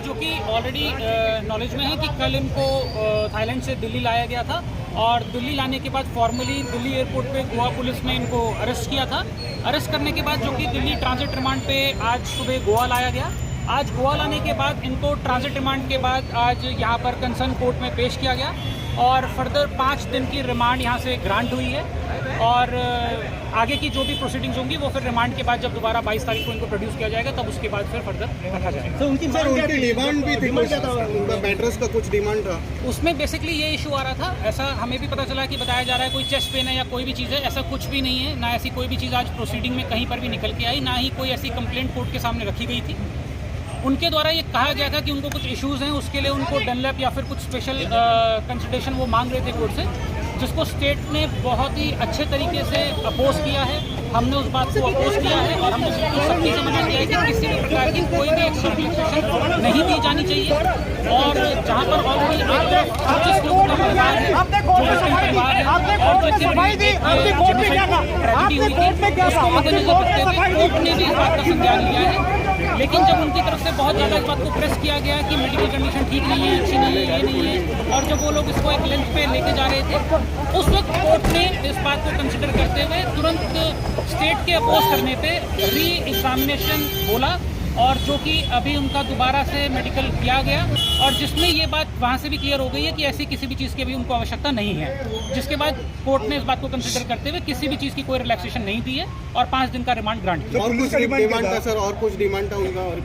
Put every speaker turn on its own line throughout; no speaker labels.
जो कि already knowledge में है कि कल इनको थाईलैंड से दिल्ली लाया गया था और दिल्ली लाने के बाद फॉर्मली दिल्ली एयरपोर्ट पे गोवा पुलिस ने इनको अरेस्ट किया था। अरेस्ट करने के बाद जो कि दिल्ली ट्रांजिट रिमांड पे आज सुबह गोवा लाया गया। आज गोवा लाने के बाद इनको ट्रांजिट रिमांड के बाद आज यहाँ पर कंसर्न कोर्ट में पेश किया गया और फर्दर 5 दिन की रिमांड यहाँ से ग्रांट हुई है और आगे की जो भी प्रोसीडिंग्स होंगी वो फिर रिमांड के बाद जब दोबारा 22 तारीख को इनको प्रोड्यूस किया जाएगा तब उसके बाद फिर फर्दर रखा जाएगा।
तो उनकी डिमांड भी थी, उनका मैट्रेस का कुछ डिमांड था।
उसमें बेसिकली ये इशू आ रहा था, ऐसा हमें भी पता चला कि बताया जा रहा है कोई चेस्ट पेन है या कोई भी चीज़ है, ऐसा कुछ भी नहीं है। ना ऐसी कोई भी चीज़ आज प्रोसीडिंग में कहीं पर भी निकल के आई, ना ही कोई ऐसी कंप्लेंट कोर्ट के सामने रखी गई थी। उनके द्वारा ये कहा गया था कि उनको कुछ इश्यूज़ हैं, उसके लिए उनको डनलैप या फिर कुछ स्पेशल कंसल्टेशन वो मांग रहे थे कोर्ट से, जिसको स्टेट ने बहुत ही अच्छे तरीके से अपोज किया है। हमने उस बात को अपोज किया है और हमने बिल्कुल सख्ती से मना किया है कि किसी भी प्रकार की कोई भी एक्स्ट्रा रिलैक्सेशन नहीं दी जानी चाहिए। और जहाँ पर ऑलरेडी 25 लोगों का परिवार है, जो मुस्लिम परिवार है और जो ट्रेजेडी हुई थी, उसको मद्देनजर रखते हुए कोर्ट ने भी इस बात का संज्ञान लिया है। लेकिन जब उनकी तरफ से बहुत ज़्यादा इस बात को प्रेस किया गया कि मेडिकल कंडीशन ठीक नहीं है, अच्छी नहीं है, ये नहीं है, और जब वो लोग इसको एक लेंथ पे लेके जा रहे थे, उस वक्त कोर्ट ने इस बात को कंसिडर करते हुए तुरंत स्टेट के अपोज करने पे री एग्जामिनेशन बोला और जो कि अभी उनका दोबारा से मेडिकल किया गया और जिसमें ये बात वहाँ से भी क्लियर हो गई है कि ऐसी किसी भी चीज़ की अभी उनको आवश्यकता नहीं है, जिसके बाद कोर्ट ने इस बात को कंसिडर करते हुए किसी भी चीज़ की कोई रिलैक्सेशन नहीं दी है और 5 दिन का रिमांड ग्रांट किया।
और कुछ डिमांड था सर, और कुछ डिमांड था उनका? और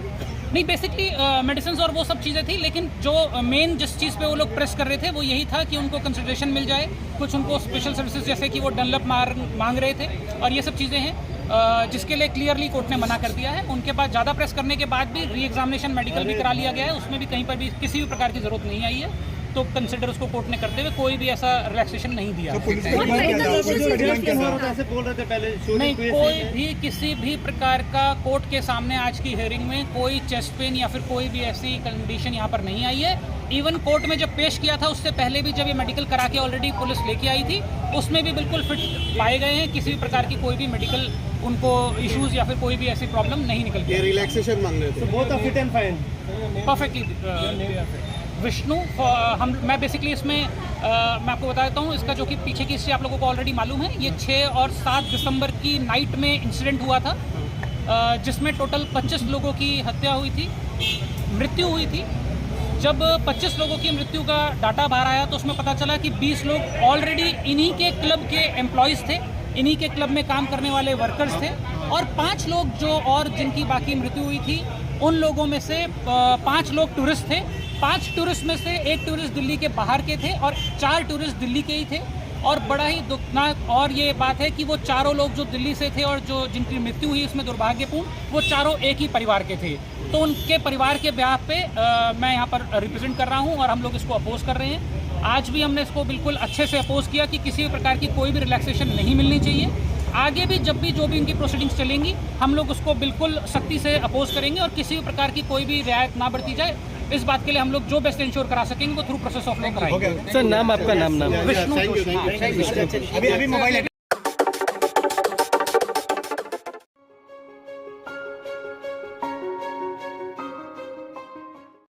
नहीं, बेसिकली मेडिसिन और वो सब चीज़ें थी, लेकिन जो मेन जिस चीज़ पे वो लोग प्रेस कर रहे थे वो यही था कि उनको कंसिडरेशन मिल जाए, कुछ उनको स्पेशल सर्विसेज जैसे कि वो डनलप मांग रहे थे और ये सब चीज़ें हैं जिसके लिए क्लियरली कोर्ट ने मना कर दिया है। उनके बाद ज़्यादा प्रेस करने के बाद भी री एग्जामिनेशन मेडिकल भी करा लिया गया है, उसमें भी कहीं पर भी किसी भी प्रकार की ज़रूरत नहीं आई है, तो कंसिडर उसको कोर्ट ने करते हुए कोई भी ऐसा रिलैक्सेशन नहीं दिया। नहीं, कोई भी किसी भी प्रकार का कोर्ट के सामने आज की हियरिंग में कोई चेस्ट पेन या फिर कोई भी ऐसी कंडीशन यहाँ पर नहीं आई है। इवन कोर्ट में जब पेश किया था उससे पहले भी जब ये मेडिकल करा के ऑलरेडी पुलिस लेके आई थी, उसमें भी बिल्कुल फिट पाए गए हैं, किसी भी प्रकार की कोई भी मेडिकल उनको इश्यूज या फिर कोई भी ऐसी प्रॉब्लम नहीं निकल के।
रिलैक्सेशन मांग रहे थे,
both are fit and fine,
perfectly. Vishnu मैं बेसिकली इसमें मैं आपको बता देता हूँ, इसका जो कि पीछे की हिस्ट्री आप लोगों को ऑलरेडी मालूम है। ये 6 और 7 दिसंबर की नाइट में इंसिडेंट हुआ था जिसमें टोटल 25 लोगों की हत्या हुई थी, मृत्यु हुई थी। जब 25 लोगों की मृत्यु का डाटा बाहर आया तो उसमें पता चला कि 20 लोग ऑलरेडी इन्हीं के क्लब के एम्प्लॉयज़ थे, इन्हीं के क्लब में काम करने वाले वर्कर्स थे और 5 लोग जो और जिनकी बाकी मृत्यु हुई थी उन लोगों में से 5 लोग टूरिस्ट थे। 5 टूरिस्ट में से 1 टूरिस्ट दिल्ली के बाहर के थे और 4 टूरिस्ट दिल्ली के ही थे। और बड़ा ही दुखनाक और ये बात है कि वो चारों लोग जो दिल्ली से थे और जो जिनकी मृत्यु हुई उसमें दुर्भाग्यपूर्ण, वो चारों एक ही परिवार के थे। तो उनके परिवार के ब्याह पे मैं यहाँ पर रिप्रेजेंट कर रहा हूँ और हम लोग इसको अपोज कर रहे हैं। आज भी हमने इसको बिल्कुल अच्छे से अपोज किया कि किसी भी प्रकार की कोई भी रिलैक्सेशन नहीं मिलनी चाहिए। आगे भी जब भी जो भी उनकी प्रोसीडिंग्स चलेंगी हम लोग उसको बिल्कुल सख्ती से अपोज करेंगे और किसी भी प्रकार की कोई भी रियायत ना बरती जाए, इस बात के लिए हम लोग जो बेस्ट इंश्योर करा सकेंगे वो थ्रू प्रोसेस ऑफ लॉ कराएंगे।
सर नाम आपका नाम
विष्णु।
अभी मोबाइल